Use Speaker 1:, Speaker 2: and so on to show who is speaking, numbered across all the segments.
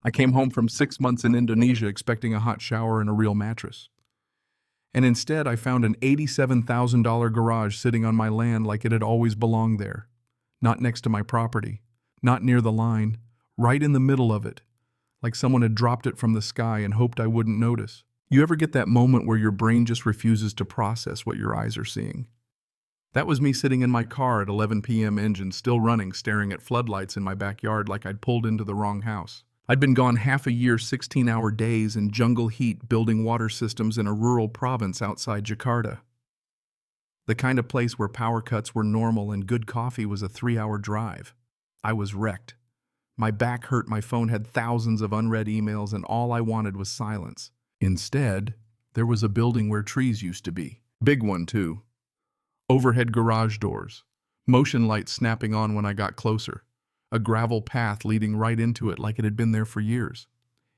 Speaker 1: I came home from 6 months in Indonesia expecting a hot shower and a real mattress. And instead, I found an $87,000 garage sitting on my land like it had always belonged there. Not next to my property, not near the line, right in the middle of it, like someone had dropped it from the sky and hoped I wouldn't notice. You ever get that moment where your brain just refuses to process what your eyes are seeing? That was me sitting in my car at 11 p.m. engine still running, staring at floodlights in my backyard like I'd pulled into the wrong house. I'd been gone half a year, 16-hour days in jungle heat building water systems in a rural province outside Jakarta. The kind of place where power cuts were normal and good coffee was a 3-hour drive. I was wrecked. My back hurt, my phone had thousands of unread emails, and all I wanted was silence. Instead, there was a building where trees used to be. Big one, too. Overhead garage doors. Motion lights snapping on when I got closer. A gravel path leading right into it like it had been there for years.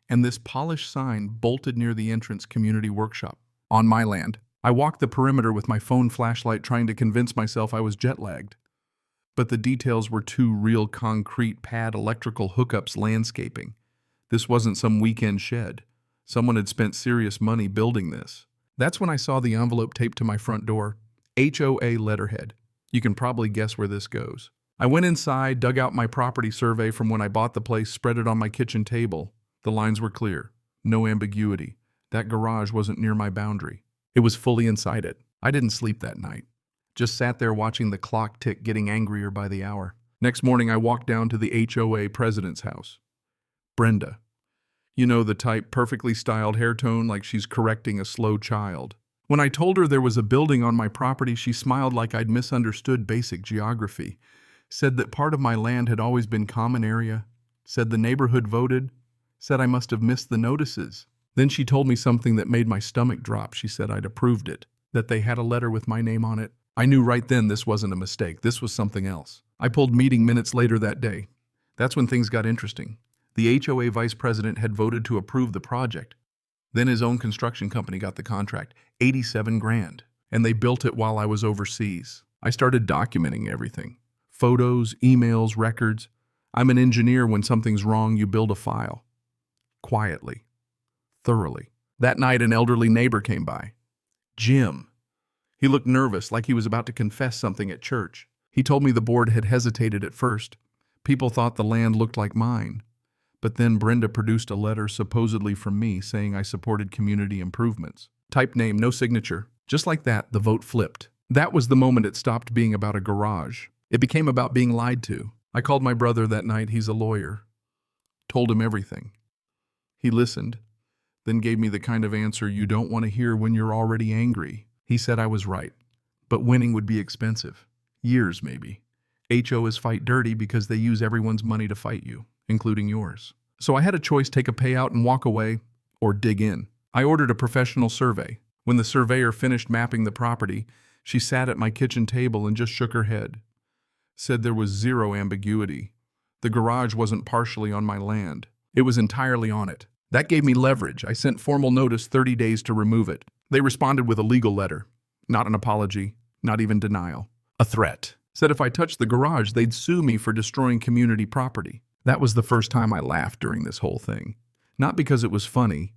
Speaker 1: And this polished sign bolted near the entrance, community workshop. On my land. I walked the perimeter with my phone flashlight trying to convince myself I was jet-lagged. But the details were too real: concrete pad, electrical hookups, landscaping. This wasn't some weekend shed. Someone had spent serious money building this. That's when I saw the envelope taped to my front door. HOA letterhead. You can probably guess where this goes. I went inside, dug out my property survey from when I bought the place, spread it on my kitchen table. The lines were clear. No ambiguity. That garage wasn't near my boundary. It was fully inside it. I didn't sleep that night. Just sat there watching the clock tick, getting angrier by the hour. Next morning, I walked down to the HOA president's house. Brenda. You know the type, perfectly styled hair tone like she's correcting a slow child. When I told her there was a building on my property, she smiled like I'd misunderstood basic geography. Said that part of my land had always been common area. Said the neighborhood voted. Said I must have missed the notices. Then she told me something that made my stomach drop. She said I'd approved it, that they had a letter with my name on it. I knew right then this wasn't a mistake. This was something else. I pulled meeting minutes later that day. That's when things got interesting. The HOA vice president had voted to approve the project. Then his own construction company got the contract, 87 grand, and they built it while I was overseas. I started documenting everything. Photos, emails, records. I'm an engineer. When something's wrong, you build a file. Quietly. Thoroughly. That night, an elderly neighbor came by. Jim. He looked nervous, like he was about to confess something at church. He told me the board had hesitated at first. People thought the land looked like mine. But then Brenda produced a letter supposedly from me saying I supported community improvements. Type name, no signature. Just like that, the vote flipped. That was the moment it stopped being about a garage. It became about being lied to. I called my brother that night. He's a lawyer. Told him everything. He listened, then gave me the kind of answer you don't want to hear when you're already angry. He said I was right, but winning would be expensive. Years, maybe. HOAs fight dirty because they use everyone's money to fight you, including yours. So I had a choice: take a payout and walk away, or dig in. I ordered a professional survey. When the surveyor finished mapping the property, she sat at my kitchen table and just shook her head. Said there was zero ambiguity. The garage wasn't partially on my land. It was entirely on it. That gave me leverage. I sent formal notice, 30 days to remove it. They responded with a legal letter. Not an apology, not even denial. A threat. Said if I touched the garage, they'd sue me for destroying community property. That was the first time I laughed during this whole thing. Not because it was funny,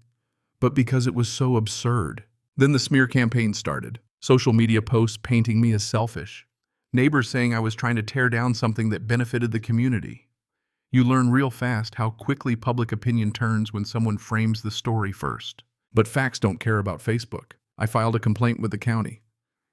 Speaker 1: but because it was so absurd. Then the smear campaign started. Social media posts painting me as selfish. Neighbors saying I was trying to tear down something that benefited the community. You learn real fast how quickly public opinion turns when someone frames the story first. But facts don't care about Facebook. I filed a complaint with the county.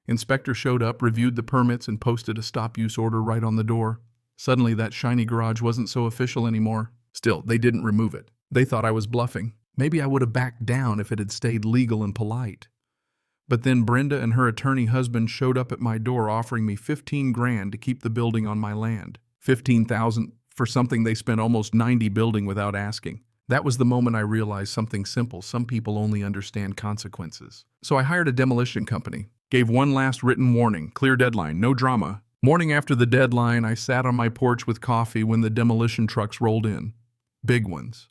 Speaker 1: Inspector showed up, reviewed the permits, and posted a stop-use order right on the door. Suddenly, that shiny garage wasn't so official anymore. Still, they didn't remove it. They thought I was bluffing. Maybe I would have backed down if it had stayed legal and polite. But then Brenda and her attorney husband showed up at my door offering me 15 grand to keep the building on my land. 15,000 for something they spent almost 90 building without asking. That was the moment I realized something simple: some people only understand consequences. So I hired a demolition company, gave one last written warning, clear deadline, no drama. Morning after the deadline, I sat on my porch with coffee when the demolition trucks rolled in. Big ones.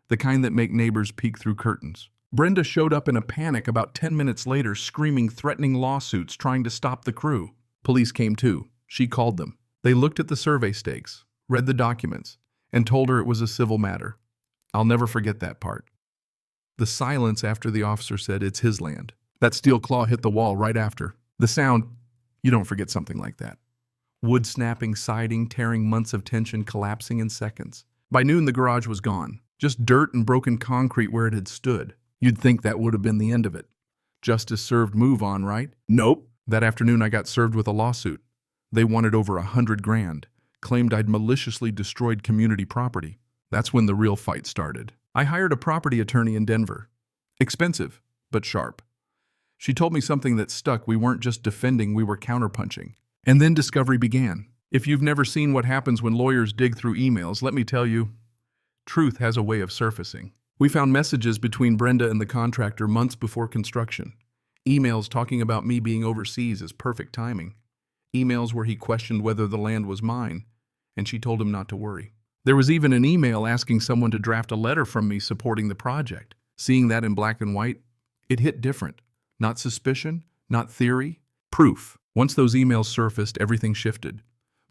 Speaker 1: The kind that make neighbors peek through curtains. Brenda showed up in a panic about 10 minutes later, screaming threatening lawsuits, trying to stop the crew. Police came too. She called them. They looked at the survey stakes, read the documents, and told her it was a civil matter. I'll never forget that part. The silence after the officer said it's his land. That steel claw hit the wall right after. The sound, you don't forget something like that. Wood snapping, siding, tearing, months of tension collapsing in seconds. By noon, the garage was gone. Just dirt and broken concrete where it had stood. You'd think that would have been the end of it. Justice served, move on, right? Nope. That afternoon, I got served with a lawsuit. They wanted over $100,000, claimed I'd maliciously destroyed community property. That's when the real fight started. I hired a property attorney in Denver. Expensive, but sharp. She told me something that stuck. We weren't just defending, we were counterpunching. And then discovery began. If you've never seen what happens when lawyers dig through emails, let me tell you, truth has a way of surfacing. We found messages between Brenda and the contractor months before construction. Emails talking about me being overseas as perfect timing. Emails where he questioned whether the land was mine, and she told him not to worry. There was even an email asking someone to draft a letter from me supporting the project. Seeing that in black and white, it hit different. Not suspicion, not theory, proof. Once those emails surfaced, everything shifted.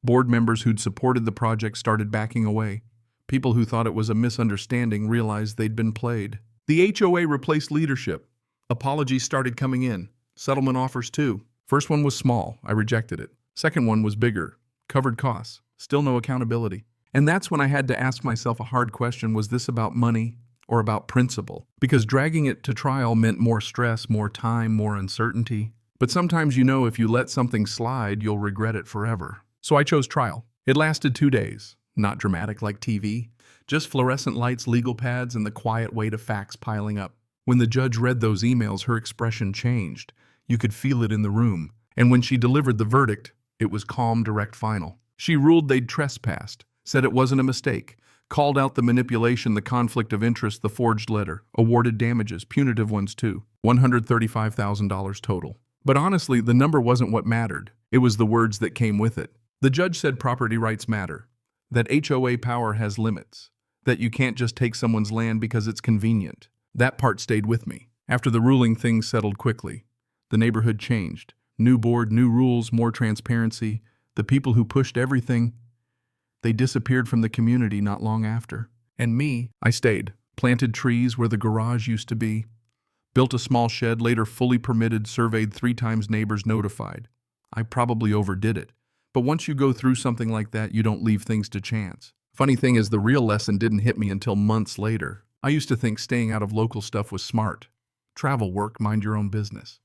Speaker 1: Board members who'd supported the project started backing away. People who thought it was a misunderstanding realized they'd been played. The HOA replaced leadership. Apologies started coming in. Settlement offers too. First one was small. I rejected it. Second one was bigger. Covered costs. Still no accountability. And that's when I had to ask myself a hard question. Was this about money or about principle? Because dragging it to trial meant more stress, more time, more uncertainty. But sometimes if you let something slide, you'll regret it forever. So I chose trial. It lasted 2 days. Not dramatic like TV. Just fluorescent lights, legal pads, and the quiet weight of facts piling up. When the judge read those emails, her expression changed. You could feel it in the room. And when she delivered the verdict, it was calm, direct, final. She ruled they'd trespassed, said it wasn't a mistake, called out the manipulation, the conflict of interest, the forged letter, awarded damages, punitive ones too, $135,000 total. But honestly, the number wasn't what mattered. It was the words that came with it. The judge said property rights matter, that HOA power has limits, that you can't just take someone's land because it's convenient. That part stayed with me. After the ruling, things settled quickly. The neighborhood changed. New board, new rules, more transparency. The people who pushed everything, they disappeared from the community not long after. And me, I stayed. Planted trees where the garage used to be. Built a small shed, later fully permitted, surveyed 3 times, neighbors notified. I probably overdid it. But once you go through something like that, you don't leave things to chance. Funny thing is, the real lesson didn't hit me until months later. I used to think staying out of local stuff was smart. Travel, work, mind your own business.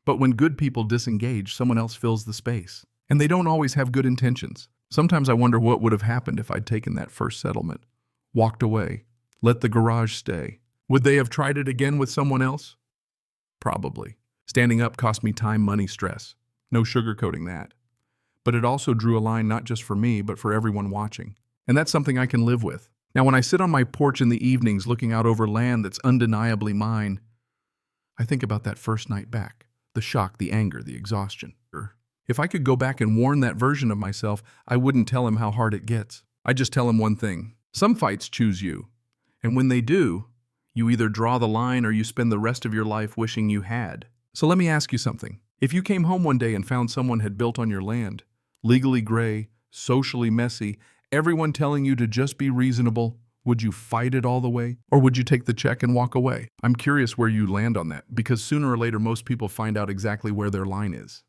Speaker 1: But when good people disengage, someone else fills the space. And they don't always have good intentions. Sometimes I wonder what would have happened if I'd taken that first settlement. Walked away. Let the garage stay. Would they have tried it again with someone else? Probably. Standing up cost me time, money, stress. No sugarcoating that. But it also drew a line not just for me, but for everyone watching. And that's something I can live with. Now, when I sit on my porch in the evenings looking out over land that's undeniably mine, I think about that first night back. The shock, the anger, the exhaustion. If I could go back and warn that version of myself, I wouldn't tell him how hard it gets. I'd just tell him one thing. Some fights choose you. And when they do, you either draw the line or you spend the rest of your life wishing you had. So let me ask you something. If you came home one day and found someone had built on your land, legally gray, socially messy, everyone telling you to just be reasonable, would you fight it all the way? Or would you take the check and walk away? I'm curious where you land on that, because sooner or later most people find out exactly where their line is.